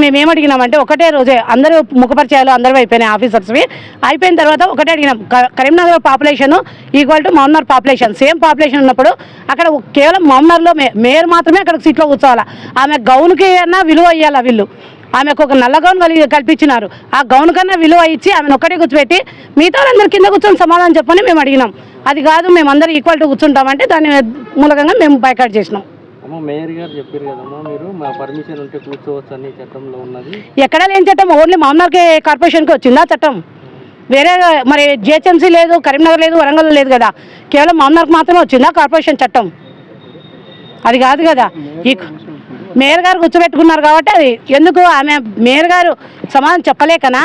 మేము ఏమడిగినామంటే ఒకటే రోజే అందరూ ముఖపరిచయాలు అందరూ అయిపోయినాయి ఆఫీసర్స్వి. అయిపోయిన తర్వాత ఒకటే అడిగినాం, కరీంనగర్ పాపులేషన్ ఈక్వల్ టు మహమ్నార్ పాపులేషన్, సేమ్ పాపులేషన్ ఉన్నప్పుడు అక్కడ కేవలం మహమ్నార్లో మేయర్ మాత్రమే అక్కడ సీట్లో కూర్చోవాలి. ఆమె గౌన్కి అన్నా విలువ ఇవ్వాలా వీళ్ళు. ఆమెకు ఒక నల్ల గౌన్ కల్పించినారు, ఆ గౌన్ కన్నా విలువ ఇచ్చి ఆమెను ఒక్కటే కూర్చోబెట్టి మిగతా వాళ్ళందరూ కింద కూర్చొని సమాధానం చెప్పని మేము అడిగినాం. అది కాదు మేమందరం ఈక్వాలిటీ కూర్చుంటామంటే దాని మూలకంగా మేము బైకాట్ చేసినాం. మేయర్ గారు చెప్పారు కదమ్మా, మీరు మా పర్మిషన్ ఉంటే కూర్చోవచ్చు అని చట్టంలో ఉన్నది. ఎక్కడ లేని చట్టం, ఓన్లీ మహమ్నార్కి కార్పొరేషన్కి వచ్చిందా చట్టం? వేరే మరి జిహెచ్ఎంసీ లేదు, కరీంనగర్ లేదు, వరంగల్ లేదు కదా, కేవలం మహమ్నార్కి మాత్రమే వచ్చిందా కార్పొరేషన్ చట్టం? అది కాదు కదా. ఈ మేయర్ గారు కూర్చోబెట్టుకున్నారు కాబట్టి అది ఎందుకు, ఆమె మేయర్ గారు సమాధానం చెప్పలేకనా?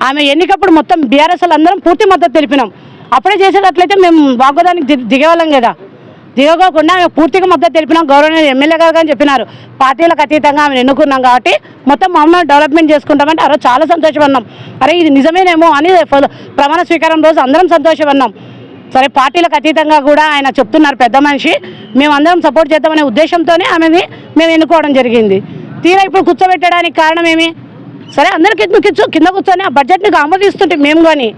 ఆమె ఎన్నికప్పుడు మొత్తం బీఆర్ఎస్ అందరం పూర్తి మద్దతు తెలిపినాం. అప్పుడే చేసేటట్లయితే మేము వాగ్వాదానికి దిగేవాళ్ళం కదా. దిగకోకుండా ఆమె పూర్తిగా మద్దతు తెలిపినాం. గౌరవనీయ ఎమ్మెల్యే గారు కానీ చెప్పినారు, పార్టీలకు అతీతంగా ఆమెను ఎన్నుకున్నాం కాబట్టి మొత్తం మమ్మల్ని డెవలప్మెంట్ చేసుకుంటామంటే ఆ రోజు చాలా సంతోషపడినాం. అరే ఇది నిజమేనేమో అని ప్రమాణ స్వీకారం రోజు అందరం సంతోషపడినాం. సరే పార్టీలకు అతీతంగా కూడా ఆయన చెప్తున్నారు పెద్ద మనిషి, మేమందరం సపోర్ట్ చేద్దామనే ఉద్దేశంతోనే ఆమెని మేము ఎన్నుకోవడం జరిగింది. తీరా ఇప్పుడు కూర్చోబెట్టడానికి కారణం ఏమి? సరే అందరికి కింద కూర్చొని ఆ బడ్జెట్ని ఆమోదిస్తుంటే మేము కానీ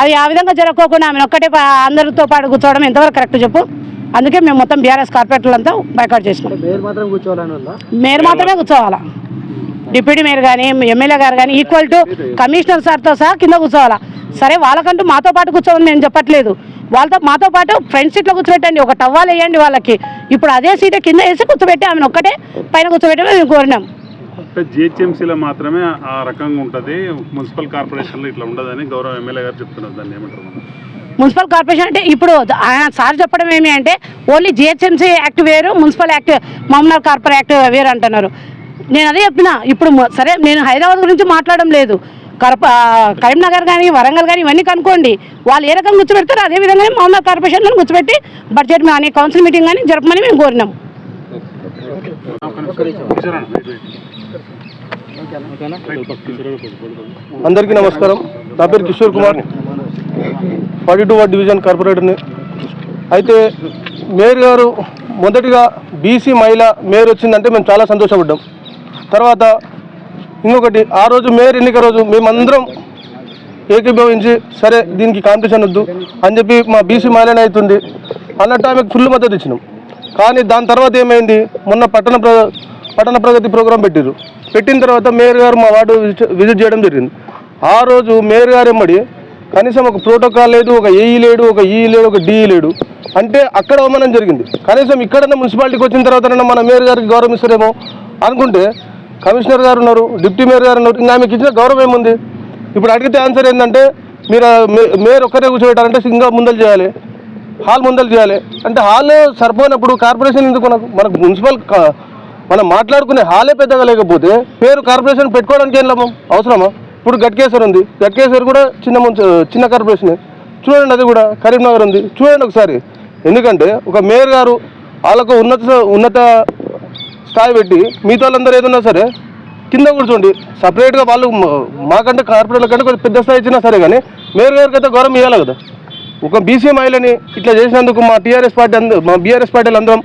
అది ఆ విధంగా జరగకోకుండా ఆమెను ఒక్కటే అందరితో పాటు కూర్చోవడం ఎంతవరకు కరెక్ట్ చెప్పు? అందుకే మేము మొత్తం బీఆర్ఎస్ కార్పొరేటర్లంతా బైకాట్ చేసినాం. మేయర్ మాత్రమే కూర్చోవాలా, డిప్యూటీ మేయర్ కానీ ఎమ్మెల్యే గారు కానీ ఈక్వల్ టు కమిషనర్ సార్తో సహా కింద కూర్చోవాలా. సరే వాళ్ళకంటూ మాతో పాటు కూర్చోమని నేను చెప్పట్లేదు, మాతో పాటు ఫ్రంట్ సీట్లో కూర్చోబెట్టండి, ఒక టవ్వాలు వేయండి వాళ్ళకి. ఇప్పుడు అదే సీట్ కింద వేసి కూర్చోబెట్టి ఆమెను ఒక్కటే పైన కూర్చోబెట్టమని మేము కోరినాం. జిహెచ్ఎంసీలో మాత్రమే ఆ రకంగా ఉంటుంది, మున్సిపల్ కార్పొరేషన్లో ఇట్లా ఉండదని గౌరవ ఎమ్మెల్యే గారు చెప్తున్నారు. దాన్ని ఏమంటారు? మున్సిపల్ కార్పొరేషన్ అంటే ఇప్పుడు ఆయన సార్ చెప్పడం ఏమి అంటే ఓన్లీ జిహెచ్ఎంసీ యాక్ట్ వేరు, మున్సిపల్ యాక్ట్ మహమ్నార్ కార్పొరేట్ యాక్ట్ వేరు అంటున్నారు. నేను అదే చెప్పిన. ఇప్పుడు సరే నేను హైదరాబాద్ గురించి మాట్లాడడం లేదు, కరీంనగర్ కానీ వరంగల్ కానీ ఇవన్నీ కనుక్కోండి. వాళ్ళు ఏ రకంగా కూర్చోబెడతారో అదే విధంగానే మహమ్నార్ కార్పొరేషన్లో కూర్చోబెట్టి బడ్జెట్ కానీ కౌన్సిల్ మీటింగ్ కానీ జరపమని మేము కోరినాం. అందరికీ నమస్కారం. నా పేరు కిషోర్ కుమార్, 42 వార్డ్ డివిజన్ కార్పొరేటర్ని. అయితే మేయర్ గారు మొదటిగా బీసీ మహిళ మేయర్ వచ్చిందంటే మేము చాలా సంతోషపడ్డాం. తర్వాత ఇంకొకటి, ఆ రోజు మేయర్ ఎన్నిక రోజు మేమందరం ఏకీభవించి సరే దీనికి కాంపిటీషన్ వద్దు అని చెప్పి మా బీసీ మహిళనే అవుతుంది అన్నట్టు ఆమెకు ఫుల్ మద్దతు ఇచ్చినాం. కానీ దాని తర్వాత ఏమైంది, మొన్న పట్టణ ప్రగతి ప్రోగ్రాం పెట్టిన తర్వాత మేయర్ గారు మా వార్డు విజిట్ చేయడం జరిగింది. ఆ రోజు మేయర్ గారు ఎమ్మడి కనీసం ఒక ప్రోటోకాల్ లేదు, ఒక ఏఈ లేడు, ఒక ఈ లేడు, ఒక డిఈ లేడు. అంటే అక్కడ అవమానం జరిగింది. కనీసం ఇక్కడన్నా మున్సిపాలిటీకి వచ్చిన తర్వాతనన్నా మన మేయర్ గారికి గౌరవం ఇస్తారేమో అనుకుంటే కమిషనర్ గారు ఉన్నారు, డిప్యూటీ మేయర్ గారు ఉన్నారు, ఇంకా ఆమెకి ఇచ్చిన గౌరవం ఏముంది? ఇప్పుడు అడిగితే ఆన్సర్ ఏంటంటే మీరు మేయర్ ఒక్కరే కూర్చోబెట్టాలంటే ఇంకా ముందలు చేయాలి, హాల్ ముందలు చేయాలి. అంటే హాల్ సరిపోయినప్పుడు కార్పొరేషన్ ఎందుకు? మనకు మున్సిపల్ మనం మాట్లాడుకునే హాలే పెద్దగా లేకపోతే పేరు కార్పొరేషన్ పెట్టుకోవడానికి ఏం లాభం? అవసరమా? ఇప్పుడు గట్కేశ్వర్ ఉంది, గట్కేశ్వర్ కూడా చిన్న కార్పొరేషనే చూడండి, అది కూడా కరీంనగర్ ఉంది చూడండి ఒకసారి. ఎందుకంటే ఒక మేయర్ గారు వాళ్ళకు ఉన్నత స్థాయి పెట్టి మిగతా వాళ్ళందరూ ఏదన్నా సరే కింద కూర్చోండి సపరేట్గా. వాళ్ళు మాకంటే కార్పొరేట్ల కంటే కొంచెం పెద్ద స్థాయి ఇచ్చినా సరే కానీ మేయర్ గారికి అయితే గౌరవం ఇవ్వాలి కదా. ఒక బీసీ మహిళని ఇట్లా చేసినందుకు మా బీఆర్ఎస్ పార్టీలు అందరం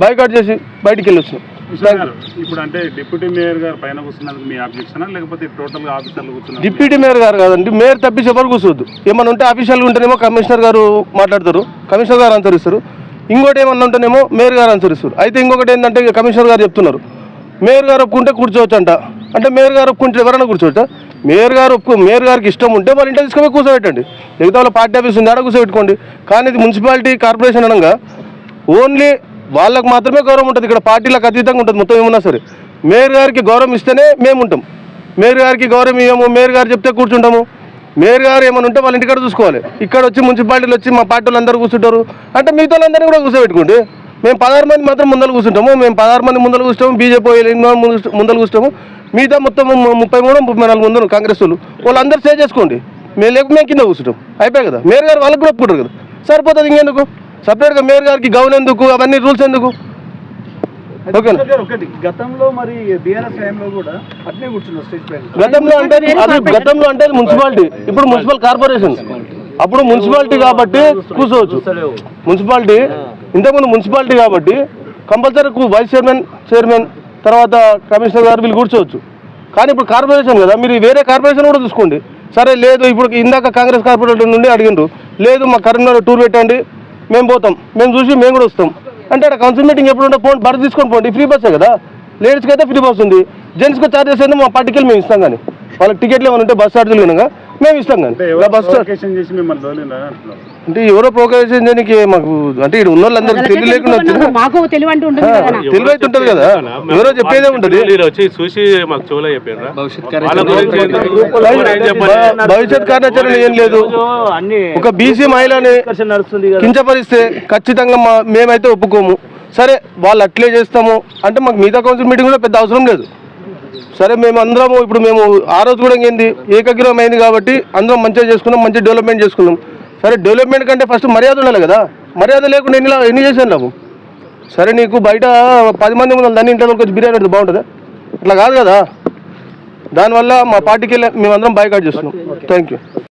బైకాట్ చేసి బయటికి వెళ్ళొచ్చు. ఇప్పుడు అంటే డిప్యూటీ మేయర్ గారు పైన కూర్చున్నందుకు మీ ఆబ్జెక్షనా, లేకపోతే టోటల్గా ఆఫీసర్లు కూర్చున్నారు? డిప్యూటీ మేయర్ గారు కాదండి, మేయర్ తప్పించి ఎవరు కూర్చోవద్దు. ఏమన్నా ఉంటే ఆఫీషియల్గా ఉంటేనేమో కమిషనర్ గారు మాట్లాడతారు, కమిషనర్ గారు అనుసరిస్తారు. ఇంకోటి ఏమన్నా ఉంటేనేమో మేయర్ గారు అనుసరిస్తారు. అయితే ఇంకొకటి ఏంటంటే కమిషనర్ గారు చెప్తున్నారు మేయర్ గారు ఒప్పుకుంటే కూర్చోవచ్చు అంట. అంటే మేయర్ గారు ఒప్పుకుంటే ఎవరైనా కూర్చోవచ్చా? మేయర్ గారికి ఇష్టం ఉంటే వాళ్ళ ఇంట్లో తీసుకొని కూర్చోబెట్టండి, మిగతా వాళ్ళ పార్టీ ఆఫీస్ ఉంది ఆడ కూర్చోబెట్టుకోండి. కానీ ఇది మున్సిపాలిటీ కార్పొరేషన్ అనగా ఓన్లీ వాళ్ళకు మాత్రమే గౌరవం ఉంటుంది. ఇక్కడ పార్టీలకు అతీతంగా ఉంటుంది మొత్తం ఏమన్నా సరే. మేయర్ గారికి గౌరవం ఇస్తేనే మేము ఉంటాం, మేయర్ గారికి గౌరవం ఇవ్వము, మేయర్ గారు చెప్తే కూర్చుంటాము. మేయర్ గారు ఏమైనా ఉంటే వాళ్ళ ఇంటికాడ చూసుకోవాలి. ఇక్కడ వచ్చి మున్సిపాలిటీలు వచ్చి మా పార్టీ వాళ్ళందరూ కూర్చుంటారు అంటే మిగతా వాళ్ళందరినీ కూడా కూర్చోబెట్టుకోండి. మేము 16 మంది మాత్రం ముందర కూర్చుంటాము, మేము 16 మంది ముందర కూర్చుంటాము, బీజేపీ ముందర కూర్చుంటాము, మిగతా మొత్తం 33 34 ముందర కాంగ్రెస్ వాళ్ళందరూ సేవ్ చేసుకోండి. మేము కింద కూర్చుంటాం, అయిపోయాయి కదా. మేయర్ గారు వాళ్ళకి కూడా ఒప్పుకుంటారు కదా, సరిపోతుంది. ఇంకెందుకు సపరేట్గా మేయర్ గారికి గౌన్ ఎందుకు, అవన్నీ రూల్స్ ఎందుకు? గతంలో మరి బీఆర్ఎస్ టైంలో కూడా అట్నే కూర్చున్నారు స్టేజ్ పైన. గతంలో అంటే మున్సిపాలిటీ, ఇప్పుడు మున్సిపల్ కార్పొరేషన్. అప్పుడు మున్సిపాలిటీ కాబట్టి కూర్చోవచ్చు. మున్సిపాలిటీ ఇంతకుముందు మున్సిపాలిటీ కాబట్టి కంపల్సరీ వైస్ చైర్మన్ తర్వాత కమిషనర్ గారు వీళ్ళు కూర్చోవచ్చు. కానీ ఇప్పుడు కార్పొరేషన్ కదా, మీరు వేరే కార్పొరేషన్ కూడా చూసుకోండి. సరే లేదు, ఇప్పుడు ఇందాక కాంగ్రెస్ కార్పొరేటర్ నుండి అడిగిండ్రు, లేదు మా కరీంనగర్ టూర్ పెట్టండి, మేము పోతాం, మేము చూసి మేము కూడా వస్తాం అంటే అక్కడ కౌన్సిల్ మీటింగ్ ఎప్పుడు ఉంటే పోండి, బస్ తీసుకొని పోండి, ఫ్రీ బస్సే కదా. లేడీస్కి అయితే ఫ్రీ బస్ ఉంది, జెంట్స్కి ఛార్జెస్ అయితే మా పార్టీకి మేము ఇస్తాం. కానీ వాళ్ళకి టికెట్లు ఏమైనా ఉంటే బస్ ఛార్జీలు కనుక మేము ఇస్తాం. కానీ బస్ చేసి మిమ్మల్ని తోలిండ్రా అంటున్నారు. అంటే ఎవరో ప్రోగ్రెషన్ చేయడానికి మాకు అంటే ఇక్కడ ఉన్న వాళ్ళందరికీ తెలివి లేకుండా మాకు తెలివి అంటూ ఉంటుంది కదా. తెలివి అయితే ఉంటుంది కదా, ఎవరో చెప్పేదే ఉంటుంది. వచ్చి చూసి మాకు చెవులో చెప్పారా భవిష్యత్ కార్యాచరణ ఏం లేదు. ఒక బీసీ మహిళని కించపరిస్తే ఖచ్చితంగా మేమైతే ఒప్పుకోము. సరే వాళ్ళు అట్లే చేస్తాము అంటే మాకు మిగతా కౌన్సిల్ మీటింగ్ కూడా పెద్ద అవసరం లేదు. సరే మేము అందరము ఇప్పుడు మేము ఆ రోజు కూడా ఏంది ఏకగ్రహం అయింది కాబట్టి అందరం మంచిగా చేసుకున్నాం, మంచి డెవలప్మెంట్ చేసుకున్నాం. సరే డెవలప్మెంట్ కంటే ఫస్ట్ మర్యాద ఉండాలి కదా, మర్యాద లేకుండా ఎన్ని చేసాను లాభం. సరే నీకు బయట 10 మంది ముందు దాన్ని ఇంట్లో వచ్చి బిర్యానీ పెడితే బాగుంటుందా? అట్లా కాదు కదా. దానివల్ల మా పార్టీకి మేమందరం బాయ్కాట్ చేస్తున్నాం. Thank you.